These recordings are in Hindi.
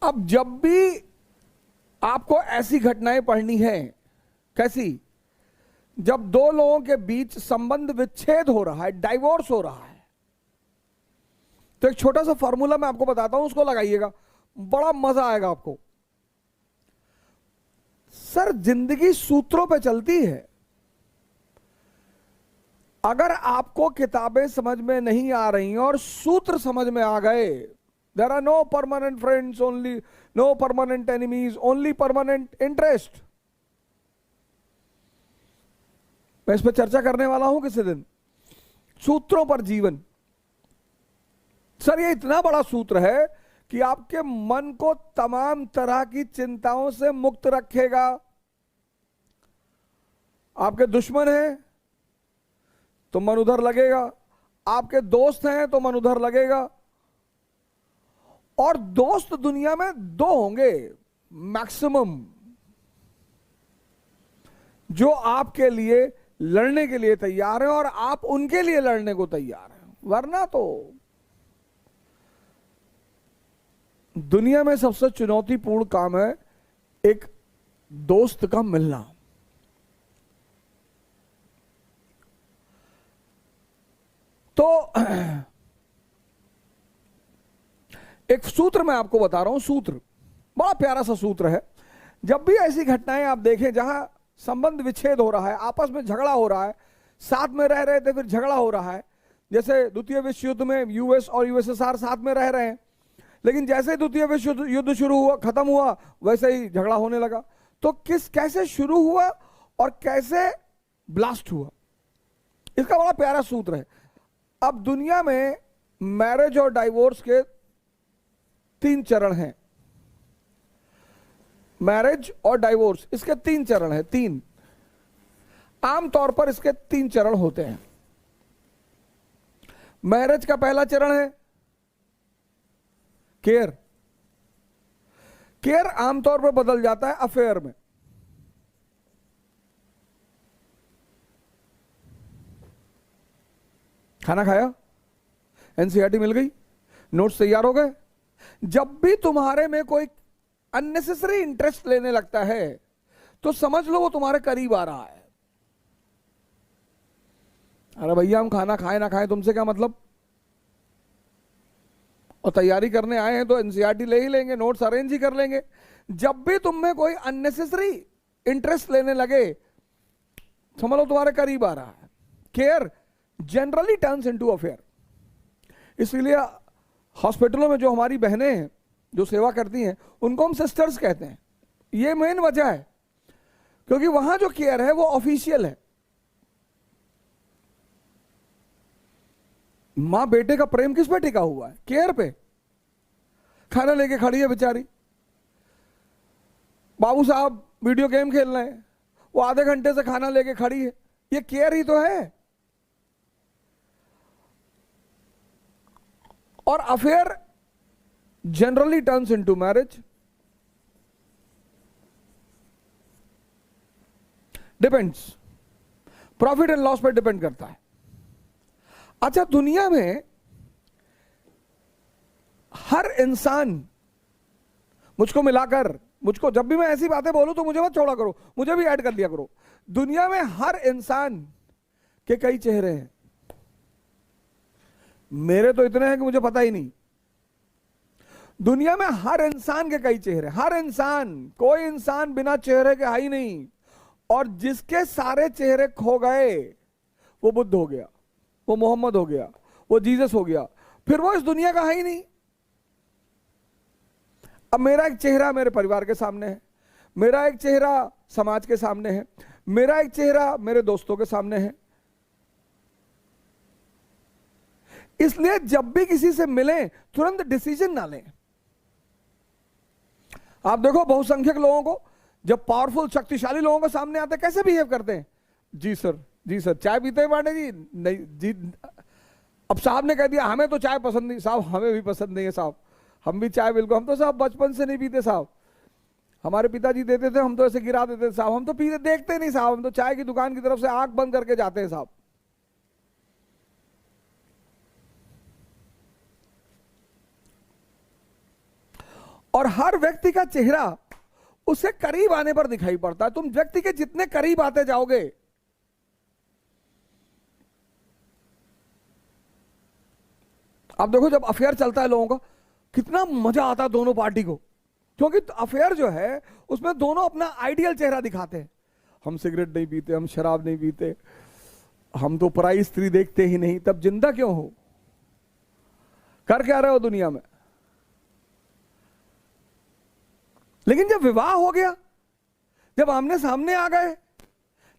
अब जब भी आपको ऐसी घटनाएं पढ़नी है, कैसी, जब दो लोगों के बीच संबंध विच्छेद हो रहा है, डाइवोर्स हो रहा है, तो एक छोटा सा फॉर्मूला मैं आपको बताता हूं, उसको लगाइएगा, बड़ा मजा आएगा आपको। सर जिंदगी सूत्रों पे चलती है। अगर आपको किताबें समझ में नहीं आ रही और सूत्र समझ में आ गए, there are no permanent friends, only no permanent enemies, only permanent interest. मैं इस पर चर्चा करने वाला हूं किसी दिन, सूत्रों पर जीवन। सर ये इतना बड़ा सूत्र है कि आपके मन को तमाम तरह की चिंताओं से मुक्त रखेगा। आपके दुश्मन हैं तो मन उधर लगेगा, आपके दोस्त हैं तो मन उधर लगेगा। और दोस्त दुनिया में दो होंगे मैक्सिमम, जो आपके लिए लड़ने के लिए तैयार हैं और आप उनके लिए लड़ने को तैयार हैं। वरना तो दुनिया में सबसे चुनौतीपूर्ण काम है एक दोस्त का मिलना। तो एक सूत्र मैं आपको बता रहा हूं, सूत्र बड़ा प्यारा सा सूत्र है। जब भी ऐसी घटनाएं आप देखें जहां संबंध विच्छेद हो रहा है, आपस में झगड़ा हो रहा है, साथ में रह रहे थे फिर झगड़ा हो रहा है, जैसे द्वितीय विश्व युद्ध में यूएस और यूएसएसआर साथ में रह रहे हैं, लेकिन जैसे द्वितीय विश्व युद्ध शुरू हुआ, खत्म हुआ, वैसे ही झगड़ा होने लगा। तो कैसे शुरू हुआ और कैसे ब्लास्ट हुआ, इसका बड़ा प्यारा सूत्र है। अब दुनिया में मैरिज और डाइवोर्स के 3 चरण हैं। मैरिज और डाइवोर्स, इसके 3 चरण हैं, 3। आमतौर पर इसके 3 चरण होते हैं। मैरिज का पहला चरण है केयर। केयर आमतौर पर बदल जाता है अफेयर में। खाना खाया, एनसीईआरटी मिल गई, नोट्स तैयार हो गए। जब भी तुम्हारे में कोई अननेसेसरी इंटरेस्ट लेने लगता है तो समझ लो वो तुम्हारे करीब आ रहा है। अरे भैया हम खाना खाए ना खाए तुमसे क्या मतलब, और तैयारी करने आए हैं तो एनसीईआरटी ले ही लेंगे, नोट्स अरेंज ही कर लेंगे। जब भी तुम में कोई अननेसेसरी इंटरेस्ट लेने लगे समझ लो तुम्हारे करीब आ रहा है। Care generally turns into affair. इसलिए हॉस्पिटलों में जो हमारी बहनें हैं जो सेवा करती हैं उनको हम सिस्टर्स कहते हैं। ये मेन वजह है क्योंकि वहां जो केयर है वो ऑफिशियल है। मां बेटे का प्रेम किस पे टिका हुआ है? केयर पे। खाना लेके खड़ी है बेचारी, बाबू साहब वीडियो गेम खेल रहे हैं, वो आधे घंटे से खाना लेके खड़ी है, ये केयर ही तो है। और affair generally turns into marriage. Depends, profit and loss पर डिपेंड करता है। अच्छा, दुनिया में हर इंसान, मुझको मिलाकर, मुझको जब भी मैं ऐसी बातें बोलूं तो मुझे मत छोड़ा करो, मुझे भी ऐड कर लिया करो। दुनिया में हर इंसान के कई चेहरे हैं। मेरे तो इतने हैं कि मुझे पता ही नहीं। दुनिया में हर इंसान के कई चेहरे, हर इंसान, कोई इंसान बिना चेहरे के है ही नहीं। और जिसके सारे चेहरे खो गए वो बुद्ध हो गया, वो मोहम्मद हो गया, वो जीसस हो गया, फिर वो इस दुनिया का है ही नहीं। अब मेरा एक चेहरा मेरे परिवार के सामने है, मेरा एक चेहरा समाज के सामने है, मेरा एक चेहरा मेरे दोस्तों के सामने है। इसलिए जब भी किसी से मिलें तुरंत डिसीजन ना लें। आप देखो बहुसंख्यक लोगों को, जब पावरफुल शक्तिशाली लोगों के सामने आते कैसे बिहेव करते हैं। जी सर, जी सर, चाय पीते हैं पांडे जी? नहीं जी। अब साहब ने कह दिया हमें तो चाय पसंद नहीं। साहब हमें भी पसंद नहीं है साहब, हम भी चाय बिल्कुल, हम तो साहब बचपन से नहीं पीते साहब, हमारे पिताजी देते थे हम तो ऐसे गिरा देते थे साहब, हम तो पीते देखते नहीं साहब, हम तो चाय की दुकान की तरफ से आंख बंद करके जाते हैं साहब। और हर व्यक्ति का चेहरा उससे करीब आने पर दिखाई पड़ता है। तुम व्यक्ति के जितने करीब आते जाओगे, आप देखो जब अफेयर चलता है लोगों का, कितना मजा आता है दोनों पार्टी को, क्योंकि अफेयर जो है उसमें दोनों अपना आइडियल चेहरा दिखाते हैं। हम सिगरेट नहीं पीते, हम शराब नहीं पीते, हम तो पराई स्त्री देखते ही नहीं। तब जिंदा क्यों हो? कर क्या रहे हो दुनिया में? लेकिन जब विवाह हो गया, जब आमने सामने आ गए,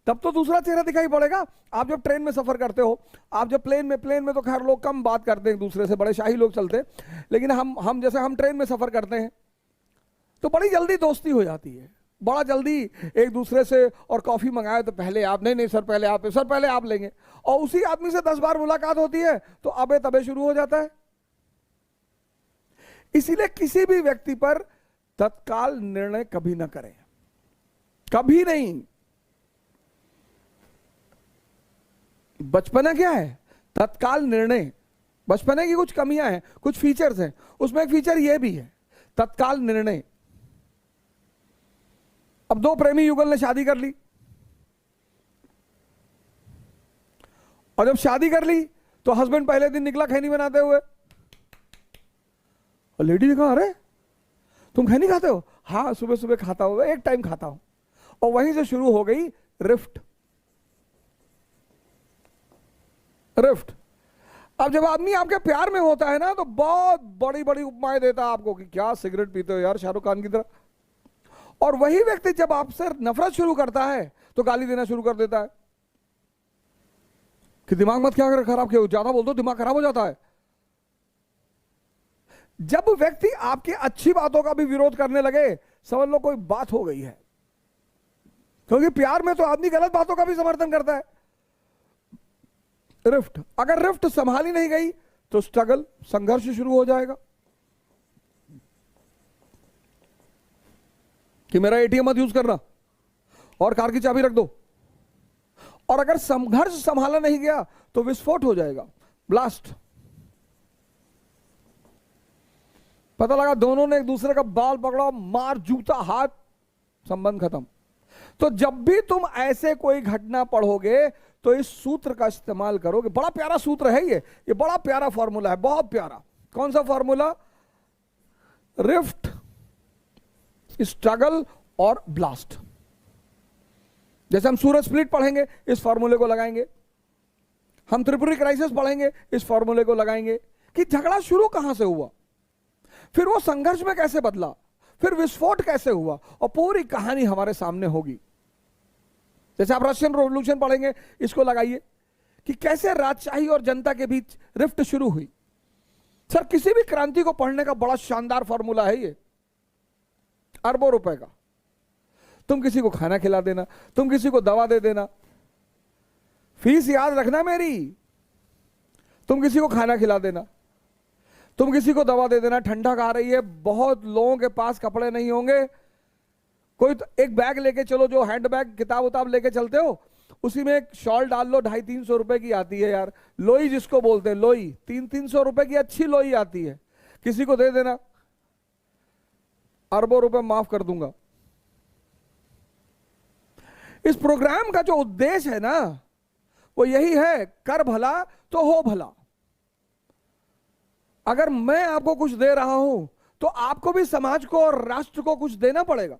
तब तो दूसरा चेहरा दिखाई पड़ेगा। आप जब ट्रेन में सफर करते हो, आप जब प्लेन में तो खैर लोग कम बात करते हैं एक दूसरे से, बड़े शाही लोग चलते हैं। लेकिन हम जैसे हम ट्रेन में सफर करते हैं तो बड़ी जल्दी दोस्ती हो जाती है, बड़ा जल्दी एक दूसरे से। और कॉफी मंगाए तो पहले आप, नहीं सर पहले आप, सर पहले आप लेंगे। और उसी आदमी से 10 बार मुलाकात होती है तो अबे तबे शुरू हो जाता है। इसीलिए किसी भी व्यक्ति पर तत्काल निर्णय कभी ना करें, कभी नहीं। बचपना क्या है? तत्काल निर्णय। बचपने की कुछ कमियां हैं, कुछ फीचर्स हैं, उसमें एक फीचर यह भी है, तत्काल निर्णय। अब दो प्रेमी युगल ने शादी कर ली, और जब शादी कर ली तो हस्बैंड पहले दिन निकला खैनी बनाते हुए, और लेडी ने कहा अरे तुम खैनी खाते हो? हाँ सुबह सुबह खाता हूं, एक टाइम खाता हूं। और वहीं से शुरू हो गई रिफ्ट। अब जब आदमी आपके प्यार में होता है ना, तो बहुत बड़ी बड़ी उपमाएं देता है आपको कि क्या सिगरेट पीते हो यार, शाहरुख खान की तरह। और वही व्यक्ति जब आपसे नफरत शुरू करता है तो गाली देना शुरू कर देता है कि दिमाग मत क्या खराब, क्यों ज्यादा बोल दो दिमाग खराब हो जाता है। जब व्यक्ति आपकी अच्छी बातों का भी विरोध करने लगे, समझ लो कोई बात हो गई है। क्योंकि प्यार में तो आदमी गलत बातों का भी समर्थन करता है। रिफ्ट, अगर रिफ्ट संभाली नहीं गई तो स्ट्रगल, संघर्ष शुरू हो जाएगा कि मेरा एटीएम मत यूज करना और कार की चाबी रख दो। और अगर संघर्ष संभाला नहीं गया तो विस्फोट हो जाएगा, ब्लास्ट। पता लगा दोनों ने एक दूसरे का बाल पकड़ा, मार, जूता, हाथ, संबंध खत्म। तो जब भी तुम ऐसे कोई घटना पढ़ोगे तो इस सूत्र का इस्तेमाल करोगे। बड़ा प्यारा सूत्र है ये बड़ा प्यारा फॉर्मूला है, बहुत प्यारा। कौन सा फॉर्मूला? रिफ्ट, स्ट्रगल और ब्लास्ट। जैसे हम सूरज स्प्लिट पढ़ेंगे, इस फॉर्मूले को लगाएंगे। हम त्रिपुरी क्राइसिस पढ़ेंगे, इस फॉर्मूले को लगाएंगे कि झगड़ा शुरू कहां से हुआ, फिर वो संघर्ष में कैसे बदला, फिर विस्फोट कैसे हुआ, और पूरी कहानी हमारे सामने होगी। जैसे आप रशियन रेवोल्यूशन पढ़ेंगे, इसको लगाइए कि कैसे राजशाही और जनता के बीच रिफ्ट शुरू हुई। सर किसी भी क्रांति को पढ़ने का बड़ा शानदार फॉर्मूला है ये, अरबों रुपए का। तुम किसी को खाना खिला देना, तुम किसी को दवा दे देना, फीस याद रखना मेरी। तुम किसी को खाना खिला देना, तुम किसी को दवा दे देना। ठंडा आ रही है, बहुत लोगों के पास कपड़े नहीं होंगे, कोई तो एक बैग लेके चलो, जो हैंड बैग किताब उताब लेके चलते हो, उसी में एक शॉल डाल लो, 250-300 रुपए की आती है यार, लोई जिसको बोलते हैं, लोई 300-300 रुपए की अच्छी लोई आती है, किसी को दे देना, अरबों रुपए माफ कर दूंगा। इस प्रोग्राम का जो उद्देश्य है ना, वो यही है, कर भला तो हो भला। अगर मैं आपको कुछ दे रहा हूं तो आपको भी समाज को और राष्ट्र को कुछ देना पड़ेगा।